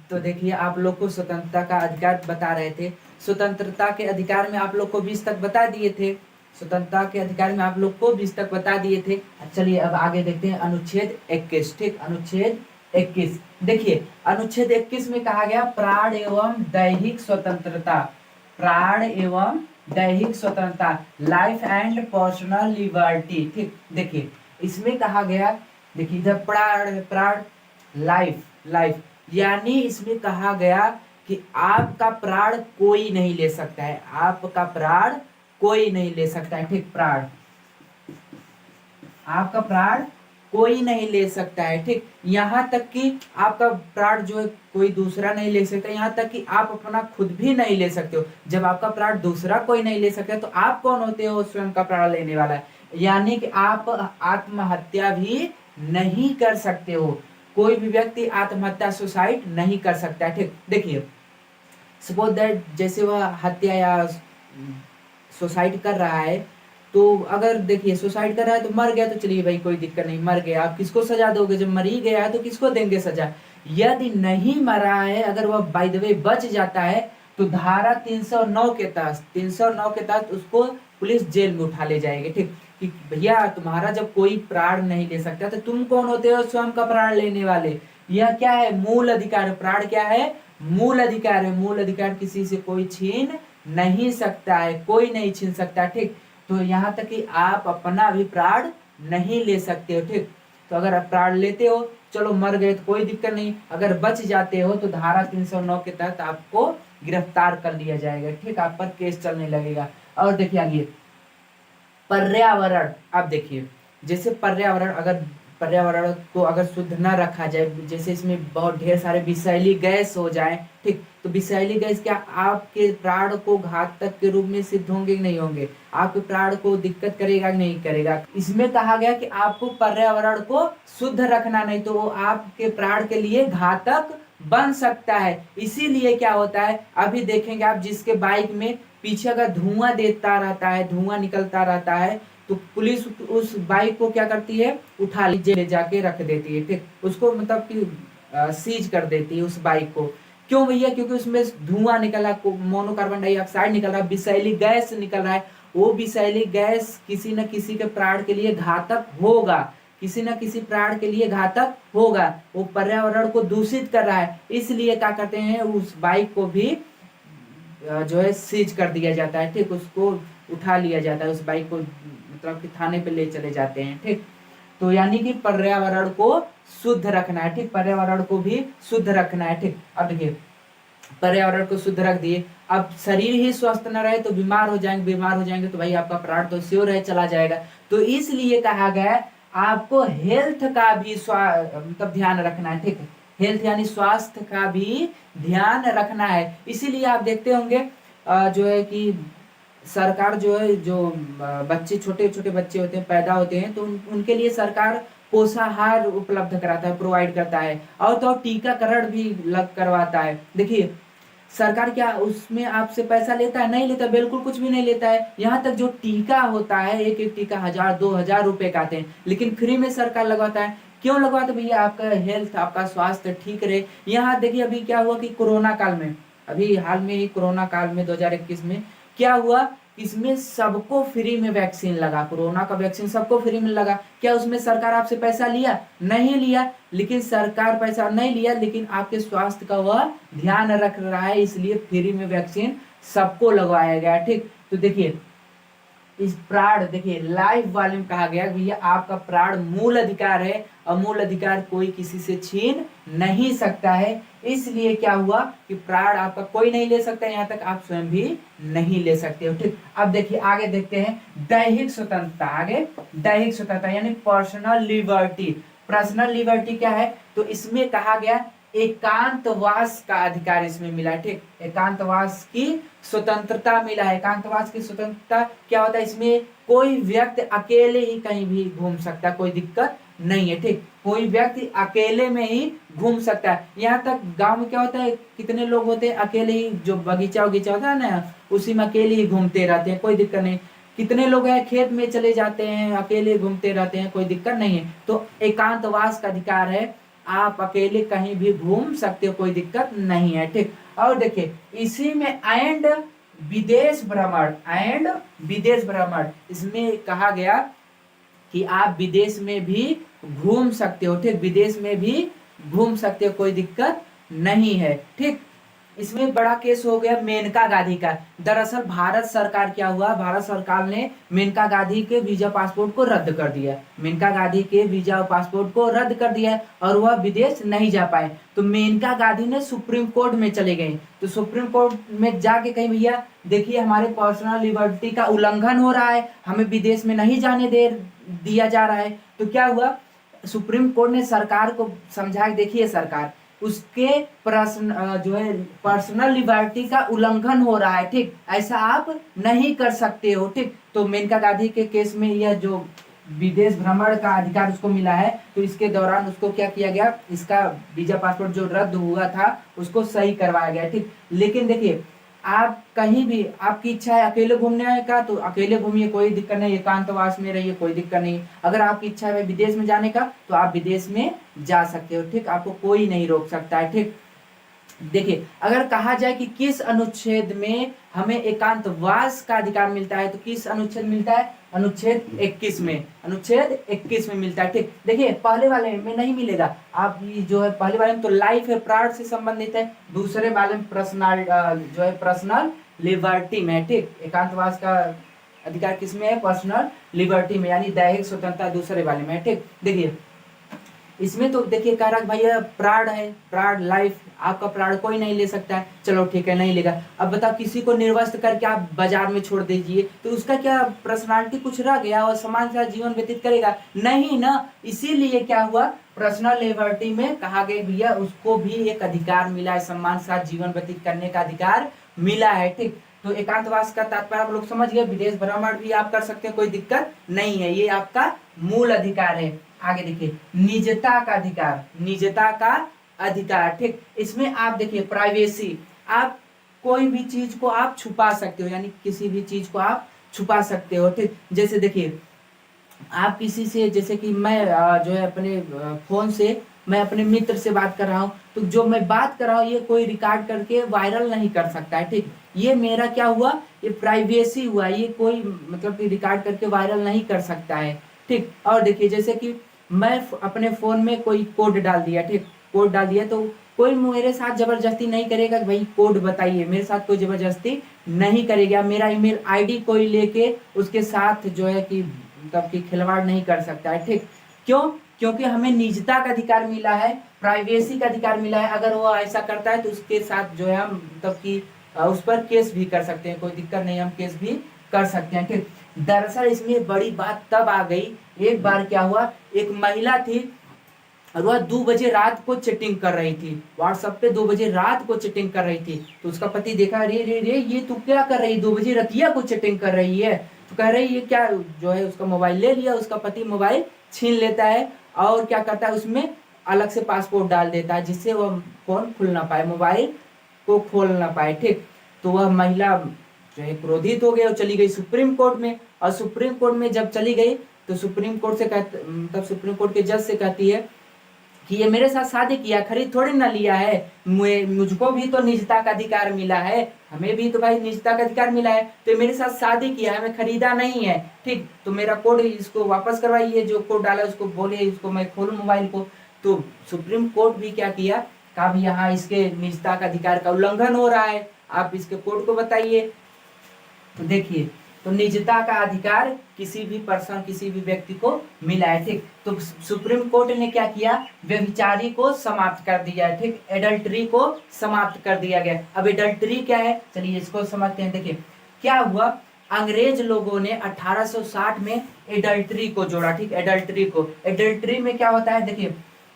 तो देखिए आप लोग को स्वतंत्रता का अधिकार बता रहे थे। स्वतंत्रता के अधिकार में आप लोग को 20 तक बता दिए थे। स्वतंत्रता के अधिकार में आप लोग को 20 तक बता दिए थे। चलिए अब आगे देखते हैं अनुच्छेद 21। ठीक, अनुच्छेद 21 देखिए, अनुच्छेद 21 में कहा गया प्राण एवं दैहिक स्वतंत्रता। प्राण एवं दैहिक स्वतंत्रता, लाइफ एंड पर्सनल लिबर्टी। ठीक, देखिए इसमें कहा गया, देखिए इधर प्राण प्राण, लाइफ लाइफ, यानी इसमें कहा गया कि आपका प्राण कोई नहीं ले सकता है। आपका प्राण कोई नहीं ले सकता है। ठीक, प्राण, आपका प्राण कोई नहीं ले सकता है। ठीक, यहाँ तक कि आपका प्राण जो है कोई दूसरा नहीं ले सकता, यहाँ तक कि आप अपना खुद भी नहीं ले सकते हो। जब आपका प्राण दूसरा कोई नहीं ले सकता तो आप कौन होते हो स्वयं का प्राण लेने वाला है? यानी कि आप आत्महत्या भी नहीं कर सकते हो। कोई भी व्यक्ति आत्महत्या सुसाइड नहीं कर सकता है। ठीक, देखिए सपोज दैट जैसे वह हत्या या सुसाइड कर रहा है, तो अगर देखिए सुसाइड कर रहा है तो मर गया तो चलिए भाई कोई दिक्कत नहीं, मर गया, आप किसको सजा दोगे? जब मर ही गया है तो किसको देंगे सजा? यदि नहीं मरा है, अगर वह बाय द वे बच जाता है तो धारा 309 के तहत 309 के तहत उसको पुलिस जेल में उठा ले जाएगी। ठीक, कि भैया तुम्हारा जब कोई प्राण नहीं ले सकता तो तुम कौन होते हो स्वयं का प्राण लेने वाले? यह क्या है? मूल अधिकार। प्राण क्या है? मूल अधिकार है। मूल अधिकार किसी से कोई छीन नहीं सकता है, कोई नहीं छीन सकता। ठीक, तो यहाँ तक कि आप अपना भी प्राण नहीं ले सकते हो। ठीक, तो अगर आप प्राण लेते हो, चलो मर गए तो कोई दिक्कत नहीं, अगर बच जाते हो तो धारा 309 के तहत आपको गिरफ्तार कर लिया जाएगा। ठीक, आप पर केस चलने लगेगा। और देखिए आगे पर्यावरण। अब देखिए जैसे पर्यावरण, अगर पर्यावरण को अगर शुद्ध न रखा जाए, जैसे इसमें बहुत ढेर सारे विषैली गैस हो जाए, ठीक, तो विषैली गैस क्या आपके प्राण को घातक के रूप में सिद्ध होंगे कि नहीं होंगे? आपके प्राण को दिक्कत करेगा कि नहीं करेगा? इसमें कहा गया कि आपको पर्यावरण को शुद्ध रखना, नहीं तो वो आपके प्राण के लिए घातक बन सकता है। इसीलिए क्या होता है, अभी देखेंगे आप, जिसके बाइक में पीछे अगर धुआं देता रहता है, धुआं निकलता रहता है, तो पुलिस उस बाइक को क्या करती है? उठा ले जाके रख देती है। ठीक, उसको मतलब कि सीज कर देती है उस बाइक को। क्यों भैया? क्योंकि उसमें धुआं निकल रहा, मोनोकार्बन डाइऑक्साइड निकल रहा है, विषैली गैस निकल रहा है। वो विषैली गैस किसी न किसी के प्राण के लिए घातक होगा, किसी न किसी प्राण के लिए घातक होगा। वो पर्यावरण को दूषित कर रहा है, इसलिए क्या करते हैं, उस बाइक को भी जो है सीज कर दिया जाता है। ठीक, उसको उठा लिया जाता है, उस बाइक को मतलब कि थाने पे ले चले जाते हैं। ठीक, तो यानी कि पर्यावरण को शुद्ध रखना है। ठीक, पर्यावरण को भी शुद्ध रखना है। ठीक, अब देखिए पर्यावरण को शुद्ध रख दिए, अब शरीर ही स्वस्थ न रहे तो बीमार हो जाएंगे, बीमार हो जाएंगे तो भाई आपका प्राण तो श्योर है चला जाएगा। तो इसलिए कहा गया आपको हेल्थ का भी मतलब ध्यान रखना है। ठीक, हेल्थ यानी स्वास्थ्य का भी ध्यान रखना है। इसीलिए आप देखते होंगे जो है कि सरकार जो है, जो बच्चे छोटे छोटे बच्चे होते हैं, पैदा होते हैं, तो उनके लिए सरकार पोषाहार उपलब्ध कराता है, प्रोवाइड करता है, और तो टीकाकरण भी लग करवाता है। देखिए सरकार क्या उसमें आपसे पैसा लेता है? नहीं लेता, बिल्कुल कुछ भी नहीं लेता है। यहाँ तक जो टीका होता है, एक एक टीका 1000-2000 रुपए का आते हैं, लेकिन फ्री में सरकार लगवाता है। क्यों लगवाते भैया? आपका हेल्थ, आपका स्वास्थ्य ठीक रहे। यहाँ देखिए अभी क्या हुआ कि कोरोना काल में, अभी हाल में ही कोरोना काल में 2021 में क्या हुआ, इसमें सबको फ्री में वैक्सीन लगा, कोरोना का वैक्सीन सबको फ्री में लगा। क्या उसमें सरकार आपसे पैसा लिया? नहीं लिया। लेकिन सरकार पैसा नहीं लिया, लेकिन आपके स्वास्थ्य का वह ध्यान रख रहा है, इसलिए फ्री में वैक्सीन सबको लगवाया गया। ठीक, तो देखिए इस प्राण, देखिए लाइफ वाले में कहा गया भैया आपका प्राण मूल अधिकार है, और मूल अधिकार कोई किसी से छीन नहीं सकता है। इसलिए क्या हुआ कि प्राण आपका कोई नहीं ले सकता, यहाँ तक आप स्वयं भी नहीं ले सकते हो। ठीक, अब देखिए आगे देखते हैं दैहिक स्वतंत्रता। आगे दैहिक स्वतंत्रता यानी पर्सनल लिबर्टी। पर्सनल लिबर्टी क्या है? तो इसमें कहा गया एकांतवास का अधिकार इसमें मिला। ठीक, एकांतवास की स्वतंत्रता मिला है। एकांतवास की स्वतंत्रता क्या होता है? इसमें कोई व्यक्ति अकेले ही कहीं भी घूम सकता है, कोई दिक्कत नहीं है। ठीक, कोई व्यक्ति अकेले में ही घूम सकता है। यहाँ तक गांव में क्या होता है, कितने लोग होते हैं अकेले ही, जो बगीचा उगीचा होता है ना, उसी में अकेले ही घूमते रहते हैं, कोई दिक्कत नहीं। कितने लोग हैं खेत में चले जाते हैं, अकेले घूमते रहते हैं, कोई दिक्कत नहीं है। तो एकांतवास का अधिकार है आप अकेले कहीं भी घूम सकते हो, कोई दिक्कत नहीं है, ठीक। और देखिए इसी में एंड विदेश भ्रमण इसमें कहा गया कि आप विदेश में भी घूम सकते हो, ठीक, विदेश में भी घूम सकते हो, कोई दिक्कत नहीं है, ठीक। इसमें बड़ा केस हो गया मेनका गांधी का। दरअसल भारत सरकार क्या हुआ, भारत सरकार ने मेनका गांधी के वीजा पासपोर्ट को रद्द कर दिया, मेनका गांधी के वीजा पासपोर्ट को रद्द कर दिया और वह विदेश नहीं जा पाए। तो मेनका गांधी ने सुप्रीम कोर्ट में चले गए, तो सुप्रीम कोर्ट में जाके कहीं भैया देखिए हमारे पर्सनल लिबर्टी का उल्लंघन हो रहा है, हमें विदेश में नहीं जाने दिया जा रहा है। तो क्या हुआ, सुप्रीम कोर्ट ने सरकार को समझाया, देखिए सरकार उसके जो है पर्सनल लिबर्टी का उल्लंघन हो रहा है, ठीक, ऐसा आप नहीं कर सकते हो, ठीक। तो मेनका गांधी के केस में यह जो विदेश भ्रमण का अधिकार उसको मिला है, तो इसके दौरान उसको क्या किया गया, इसका वीजा पासपोर्ट जो रद्द हुआ था उसको सही करवाया गया, ठीक। लेकिन देखिए आप कहीं भी आपकी इच्छा है अकेले घूमने का तो अकेले घूमिए, कोई दिक्कत नहीं, एकांतवास में रहिए, कोई दिक्कत नहीं। अगर आपकी इच्छा है विदेश में जाने का तो आप विदेश में जा सकते हो, ठीक, आपको कोई नहीं रोक सकता है, ठीक। देखिए अगर कहा जाए कि किस अनुच्छेद में हमें एकांतवास का अधिकार मिलता है, तो किस अनुच्छेद मिलता है, अनुच्छेद 21 में, अनुच्छेद 21 में मिलता है, ठीक। देखिए पहले वाले में नहीं मिलेगा, आप जो है पहले वाले में तो लाइफ है, प्राण से संबंधित है, दूसरे वाले में पर्सनल जो है पर्सनल लिबर्टी में, ठीक। एकांतवास का अधिकार किस में है, पर्सनल लिबर्टी में, यानी दैहिक स्वतंत्रता दूसरे वाले में है, ठीक। देखिए इसमें तो देखिए कह रहा भैया प्राण है, प्राण लाइफ, आपका प्राण कोई नहीं ले सकता है, चलो ठीक है नहीं लेगा। अब बताओ किसी को निर्वस्त्र करके आप बाजार में छोड़ दीजिए तो उसका क्या पर्सनालिटी कुछ रह गया और समाज के साथ जीवन व्यतीत करेगा, नहीं ना। इसीलिए क्या हुआ, पर्सनल लिबर्टी में कहा गया भैया उसको भी एक अधिकार मिला है, सम्मान के साथ जीवन व्यतीत करने का अधिकार मिला है, ठीक। तो एकांतवास का तात्पर्य आप लोग समझ गए, विदेश भ्रमण भी आप कर सकते हैं, कोई दिक्कत नहीं है, ये आपका मूल अधिकार है। आगे देखिए निजता का अधिकार, निजता का अधिकार, ठीक। इसमें आप देखिए प्राइवेसी, आप कोई भी चीज को आप छुपा सकते हो, यानी किसी भी चीज को आप छुपा सकते हो, ठीक। जैसे देखिए आप किसी से, जैसे कि मैं जो है अपने फोन से मैं अपने मित्र से बात कर रहा हूँ, तो जो मैं बात कर रहा हूँ ये कोई रिकॉर्ड करके वायरल नहीं कर सकता है, ठीक। ये मेरा क्या हुआ, ये प्राइवेसी हुआ, ये कोई मतलब कि रिकॉर्ड करके वायरल नहीं कर सकता है, ठीक। और देखिए जैसे कि मैं अपने फोन में कोई कोड डाल दिया, ठीक, कोड डाल दिया तो कोई मेरे साथ जबरदस्ती नहीं करेगा कि भाई कोड बताइए, मेरे साथ कोई जबरदस्ती नहीं करेगा, मेरा ईमेल आईडी कोई लेके उसके साथ जो है कि मतलब कि खिलवाड़ नहीं कर सकता है, ठीक। क्यों, क्योंकि हमें निजता का अधिकार मिला है, प्राइवेसी का अधिकार मिला है, अगर वो ऐसा करता है तो उसके साथ जो है हम मतलब कि उस पर केस भी कर सकते हैं, कोई दिक्कत नहीं, हम केस भी कर सकते हैं, ठीक। दरअसल इसमें बड़ी बात तब आ गई, एक बार क्या हुआ, एक महिला थी और वह 2 बजे रात को चैटिंग कर रही थी, व्हाट्सएप पे 2 बजे रात को चैटिंग कर रही थी। तो उसका पति देखा, रे रे रे ये तू क्या कर रही, 2 बजे रतिया को चैटिंग कर रही है। तो कह रही ये क्या, जो है उसका मोबाइल ले लिया, उसका पति मोबाइल छीन लेता है और क्या करता है उसमें अलग से पासपोर्ट डाल देता है जिससे वह फोन खुल ना पाए, मोबाइल को खोल ना पाए, ठीक। तो वह महिला जो है क्रोधित हो गई और चली गई सुप्रीम कोर्ट में, और सुप्रीम कोर्ट में जब चली गई तो सुप्रीम कोर्ट से मतलब सुप्रीम कोर्ट के जज से कहती है कि ये मेरे साथ शादी किया, खरीद थोड़ी ना लिया है, मुझको भी तो निजता का अधिकार मिला है, हमें भी तो भाई निजता का अधिकार मिला है, तो मेरे साथ शादी किया है, मैं खरीदा नहीं है, ठीक। तो मेरा कोड इसको वापस करवाइए, जो कोड डाला उसको बोलिए, इसको मैं खोलूं मोबाइल को। तो सुप्रीम कोर्ट भी क्या किया, कहा भी यहाँ इसके निजता का अधिकार का उल्लंघन हो रहा है, आप इसके कोड को बताइए। तो देखिए तो निजता का अधिकार किसी भी पर्सन, किसी भी व्यक्ति को मिला है, ठीक। तो सुप्रीम कोर्ट ने क्या किया, व्यभिचारी को समाप्त कर दिया है, ठीक, एडल्ट्री को समाप्त कर दिया गया। अब एडल्ट्री क्या है, चलिए इसको समझते हैं। देखिए क्या हुआ, अंग्रेज लोगों ने 1860 में एडल्ट्री को जोड़ा, ठीक, एडल्ट्री को। एडल्ट्री में क्या होता है, देखिए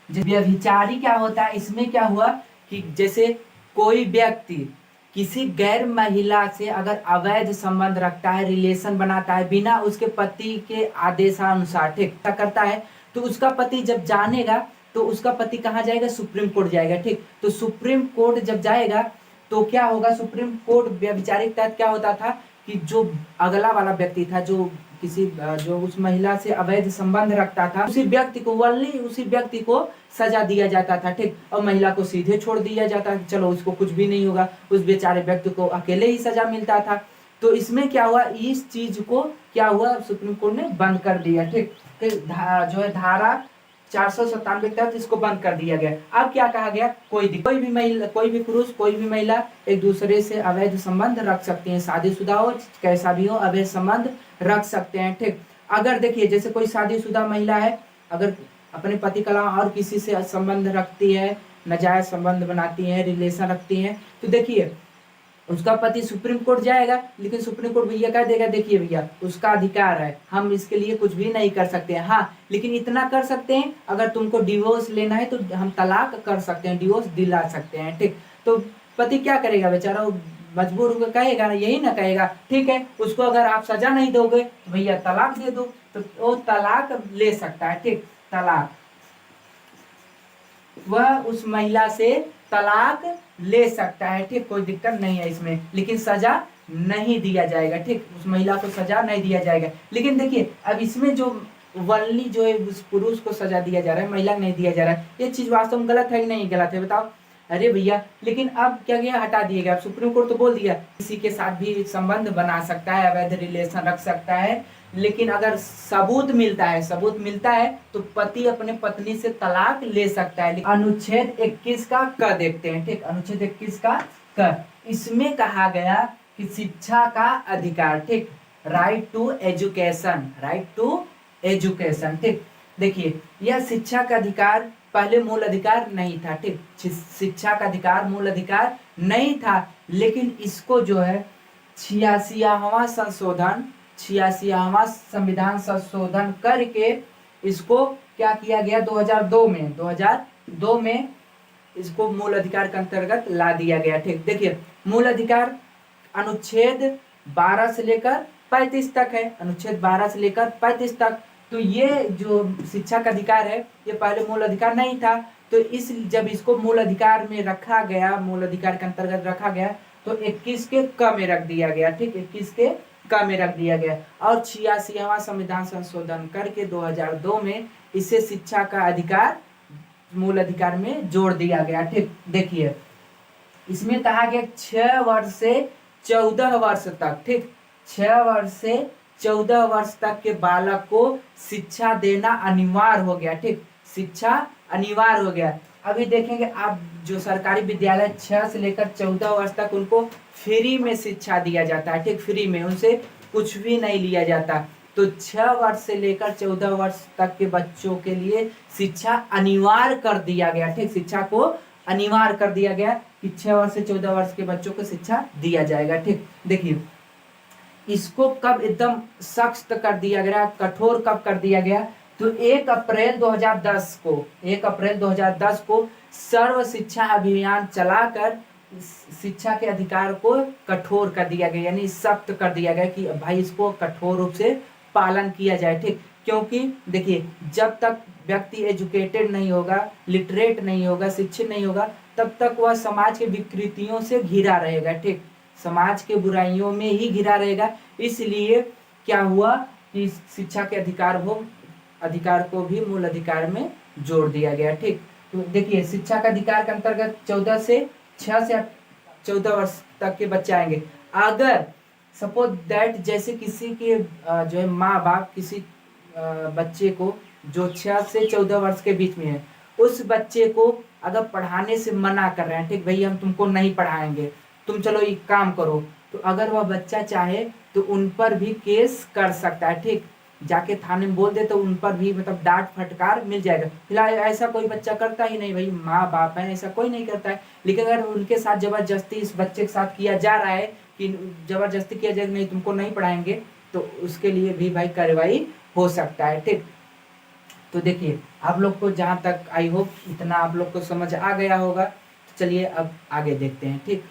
व्यभिचारी क्या होता है, इसमें क्या हुआ कि जैसे कोई व्यक्ति किसी गैर महिला से अगर अवैध संबंध रखता है, रिलेशन बनाता है बिना उसके पति के आदेशानुसार, ठीक, करता है, तो उसका पति जब जानेगा तो उसका पति कहाँ जाएगा, सुप्रीम कोर्ट जाएगा, ठीक। तो सुप्रीम कोर्ट जब जाएगा तो क्या होगा, सुप्रीम कोर्ट व्यभिचारी के तहत क्या होता था कि जो अगला वाला व्यक्ति था, जो किसी जो उस महिला से अवैध संबंध रखता था उसी व्यक्ति को उसी व्यक्ति को सजा दिया जाता था, ठीक। और महिला को सीधे छोड़ दिया जाता, चलो उसको कुछ भी नहीं होगा, उस बेचारे व्यक्ति को अकेले ही सजा मिलता था। तो इसमें क्या हुआ, इस चीज को क्या हुआ, सुप्रीम कोर्ट ने बंद कर दिया, ठीक। जो है धारा 497 के तहत इसको बंद कर दिया गया। अब क्या कहा गया, कोई भी महिला, कोई भी पुरुष, कोई भी महिला एक दूसरे से अवैध संबंध रख सकती हैं, शादीशुदा हो कैसा भी हो अवैध संबंध रख सकते हैं, ठीक। अगर देखिए जैसे कोई शादीशुदा महिला है, अगर अपने पति के अलावा और किसी से संबंध रखती है, नाजायज संबंध बनाती है, रिलेशन रखती है, तो देखिए उसका पति सुप्रीम कोर्ट जाएगा, लेकिन सुप्रीम कोर्ट भैया कह देगा देखिए भैया उसका अधिकार है, हम इसके लिए कुछ भी नहीं कर सकते हैं। हाँ, लेकिन इतना कर सकते हैं, अगर तुमको डिवोर्स लेना है तो हम तलाक कर सकते हैं, डिवोर्स दिला सकते हैं, ठीक। तो पति क्या करेगा बेचारा, वो मजबूर होकर कहेगा ना, यही ना कहेगा, ठीक है उसको अगर आप सजा नहीं दोगे तो भैया तलाक दे दो, तो वो तलाक ले सकता है, ठीक। तलाक, वह उस महिला से तलाक ले सकता है, ठीक, कोई दिक्कत नहीं है इसमें, लेकिन सजा नहीं दिया जाएगा, ठीक, उस महिला को सजा नहीं दिया जाएगा। लेकिन देखिए अब इसमें जो वल्ली जो है उस पुरुष को सजा दिया जा रहा है, महिला को नहीं दिया जा रहा है, ये चीज वास्तव में गलत है कि नहीं गलत है बताओ। अरे भैया, लेकिन अब क्या गया, हटा दिया गया, सुप्रीम कोर्ट तो बोल दिया किसी के साथ भी संबंध बना सकता है, अवैध रिलेशन रख सकता है, लेकिन अगर सबूत मिलता है तो पति अपने पत्नी से तलाक ले सकता है। अनुच्छेद 21 का क देखते हैं, ठीक, अनुच्छेद 21 का क, इसमें कहा गया कि शिक्षा का अधिकार, ठीक, राइट टू एजुकेशन, ठीक। देखिए यह शिक्षा का अधिकार पहले मूल अधिकार नहीं था, ठीक, शिक्षा का अधिकार मूल अधिकार नहीं था, लेकिन इसको जो है 86वां संविधान संशोधन करके इसको क्या किया गया, 2002 में इसको मूल अधिकार के अंतर्गत ला दिया गया, ठीक। देखिए मूल अधिकार अनुच्छेद 12 से लेकर 35 तक है, अनुच्छेद 12 से लेकर 35 तक। तो ये जो शिक्षा का अधिकार है ये पहले मूल अधिकार नहीं था, तो इस जब इसको मूल अधिकार में रखा गया, मूल अधिकार के अंतर्गत रखा गया, तो 21 के क में रख दिया गया, ठीक, 21 के क में रख दिया गया, और 86वां संविधान संशोधन करके 2002 में इसे शिक्षा का अधिकार मूल अधिकार में जोड़ दिया गया, ठीक। देखिए इसमें कहा गया 6 वर्ष से 14 वर्ष तक, ठीक, 6 वर्ष से 14 वर्ष तक के बालक को शिक्षा देना अनिवार्य हो गया, ठीक, शिक्षा अनिवार्य हो गया। अभी देखेंगे आप जो सरकारी विद्यालय 6 से लेकर 14 वर्ष तक उनको फ्री में शिक्षा दिया जाता है, ठीक, फ्री में, उनसे कुछ भी नहीं लिया जाता। तो 6 वर्ष से लेकर 14 वर्ष तक के बच्चों के लिए शिक्षा अनिवार्य कर दिया गया, ठीक, शिक्षा को अनिवार्य कर दिया गया कि 6 वर्ष से 14 वर्ष के बच्चों को शिक्षा दिया जाएगा, ठीक। देखिए इसको कब एकदम सख्त कर दिया गया, कठोर कब कर दिया गया, तो 1 अप्रैल 2010 को सर्व शिक्षा अभियान चलाकर शिक्षा के अधिकार को कठोर कर दिया गया, यानी सख्त कर दिया गया कि भाई इसको कठोर रूप से पालन किया जाए, ठीक। क्योंकि देखिए जब तक व्यक्ति एजुकेटेड नहीं होगा, लिटरेट नहीं होगा, शिक्षित नहीं होगा, तब तक वह समाज के विकृतियों से घिरा रहेगा, ठीक, समाज के बुराइयों में ही घिरा रहेगा। इसलिए क्या हुआ कि शिक्षा के अधिकार को भी मूल अधिकार में जोड़ दिया गया, ठीक। तो देखिए शिक्षा का अधिकार के अंतर्गत 6 से 14 वर्ष तक के बच्चे आएंगे। अगर सपोज दैट जैसे किसी के जो है माँ बाप किसी बच्चे को जो 6 से 14 वर्ष के बीच में है, उस बच्चे को अगर पढ़ाने से मना कर रहे हैं, ठीक, भैया हम तुमको नहीं पढ़ाएंगे, तुम चलो एक काम करो, तो अगर वह बच्चा चाहे तो उन पर भी केस कर सकता है, ठीक, जाके थाने में बोल दे तो उन पर भी मतलब डांट फटकार मिल जाएगा। फिलहाल ऐसा कोई बच्चा करता ही नहीं, भाई माँ बाप है, ऐसा कोई नहीं करता है। लेकिन अगर उनके साथ जबरदस्ती इस बच्चे के साथ किया जा रहा है कि जबरदस्ती किया जाए नहीं तुमको नहीं पढ़ाएंगे, तो उसके लिए भी भाई कार्रवाई हो सकता है, ठीक। तो देखिए आप लोग को जहाँ तक आई होप इतना आप लोग को समझ आ गया होगा। चलिए अब आगे देखते हैं, ठीक।